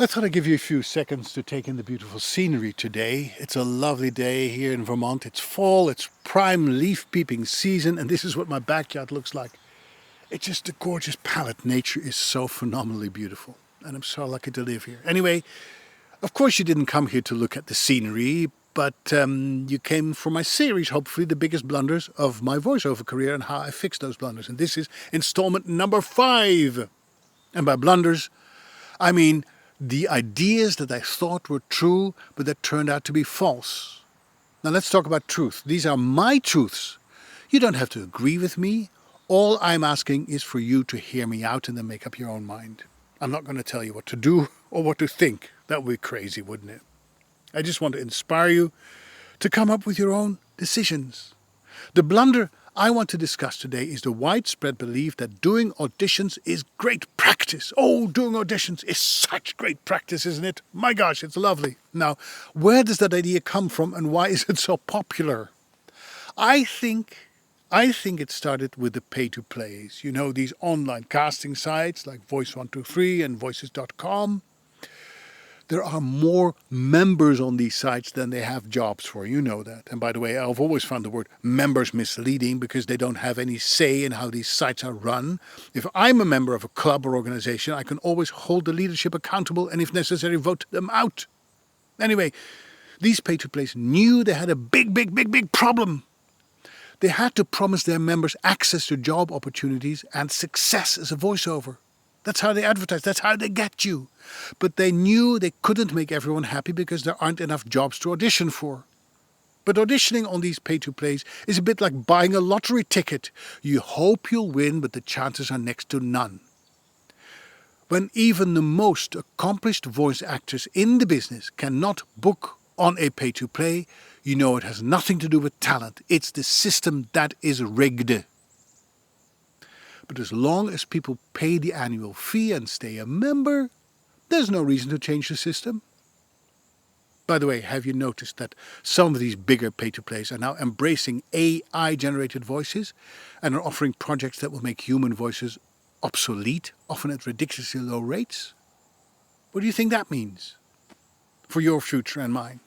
I thought I'd give you a few seconds to take in the beautiful scenery today. It's a lovely day here in Vermont. It's fall, it's prime leaf peeping season, and this is what my backyard looks like. It's just a gorgeous palette. Nature is so phenomenally beautiful, and I'm so lucky to live here. Anyway, of course you didn't come here to look at the scenery, but you came for my series, hopefully the biggest blunders of my voiceover career and how I fixed those blunders. And this is installment number 5. And by blunders, I mean the ideas that I thought were true, but that turned out to be false. Now let's talk about truth. These are my truths. You don't have to agree with me. All I'm asking is for you to hear me out and then make up your own mind. I'm not going to tell you what to do or what to think. That would be crazy, wouldn't it? I just want to inspire you to come up with your own decisions. The blunder I want to discuss today is the widespread belief that doing auditions is great practice. Oh, doing auditions is such great practice, isn't it? My gosh, it's lovely. Now, where does that idea come from and why is it so popular? I think it started with the pay-to-plays. You know, these online casting sites like Voice123 and Voices.com. There are more members on these sites than they have jobs for, you know that. And by the way, I've always found the word members misleading because they don't have any say in how these sites are run. If I'm a member of a club or organization, I can always hold the leadership accountable and if necessary vote them out. Anyway, these pay-to-plays knew they had a big problem. They had to promise their members access to job opportunities and success as a voiceover. That's how they advertise. That's how they get you. But they knew they couldn't make everyone happy because there aren't enough jobs to audition for. But auditioning on these pay-to-plays is a bit like buying a lottery ticket. You hope you'll win, but the chances are next to none. When even the most accomplished voice actors in the business cannot book on a pay-to-play, you know it has nothing to do with talent. It's the system that is rigged. But as long as people pay the annual fee and stay a member, there's no reason to change the system. By the way, have you noticed that some of these bigger pay-to-plays are now embracing AI-generated voices and are offering projects that will make human voices obsolete, often at ridiculously low rates? What do you think that means for your future and mine?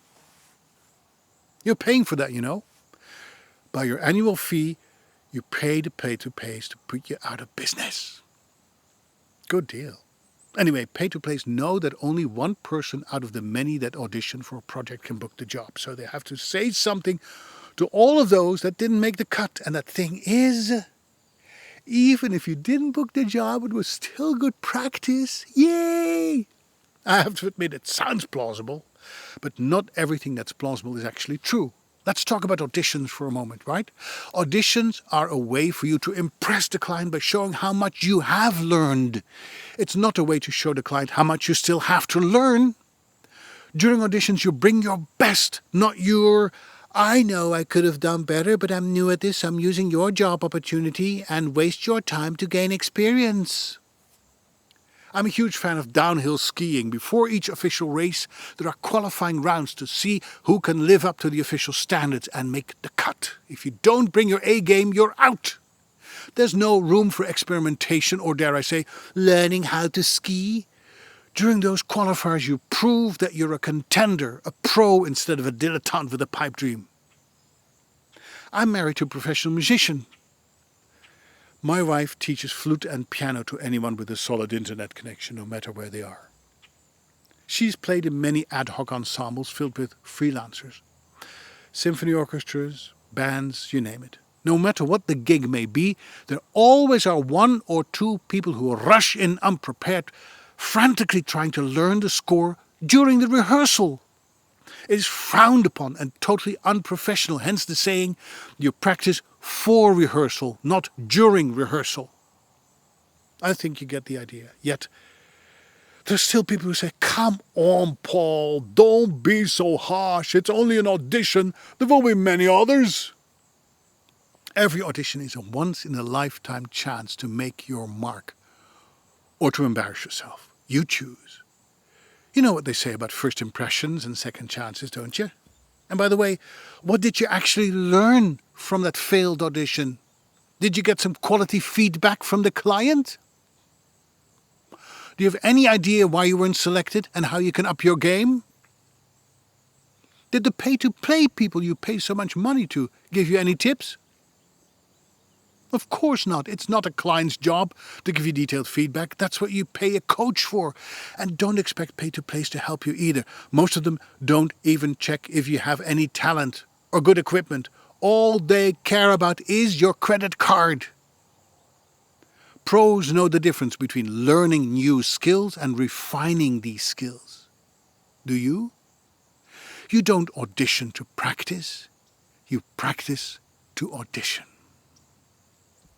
You're paying for that, you know. By your annual fee, you pay the pay-to-plays to put you out of business. Good deal. Anyway, pay-to-plays know that only one person out of the many that audition for a project can book the job. So they have to say something to all of those that didn't make the cut. And that thing is, even if you didn't book the job, it was still good practice. Yay! I have to admit, it sounds plausible, but not everything that's plausible is actually true. Let's talk about auditions for a moment, right? Auditions are a way for you to impress the client by showing how much you have learned. It's not a way to show the client how much you still have to learn. During auditions, you bring your best, not your, I know I could have done better, but I'm new at this, I'm using your job opportunity and waste your time to gain experience. I'm a huge fan of downhill skiing. Before each official race, there are qualifying rounds to see who can live up to the official standards and make the cut. If you don't bring your A game, you're out. There's no room for experimentation or, dare I say, learning how to ski. During those qualifiers, you prove that you're a contender, a pro instead of a dilettante with a pipe dream. I'm married to a professional musician. My wife teaches flute and piano to anyone with a solid internet connection, no matter where they are. She's played in many ad hoc ensembles filled with freelancers. Symphony orchestras, bands, you name it. No matter what the gig may be, there always are one or two people who rush in unprepared, frantically trying to learn the score during the rehearsal. It is frowned upon and totally unprofessional, hence the saying, you practice for rehearsal, not during rehearsal. I think you get the idea. Yet, there's still people who say, come on, Paul, don't be so harsh. It's only an audition. There will be many others. Every audition is a once-in-a-lifetime chance to make your mark or to embarrass yourself. You choose. You know what they say about first impressions and second chances, don't you? And by the way, what did you actually learn from that failed audition? Did you get some quality feedback from the client? Do you have any idea why you weren't selected and how you can up your game? Did the pay-to-play people you pay so much money to give you any tips? Of course not. It's not a client's job to give you detailed feedback. That's what you pay a coach for. And don't expect pay-to-plays to help you either. Most of them don't even check if you have any talent or good equipment. All they care about is your credit card. Pros know the difference between learning new skills and refining these skills. Do you? You don't audition to practice. You practice to audition.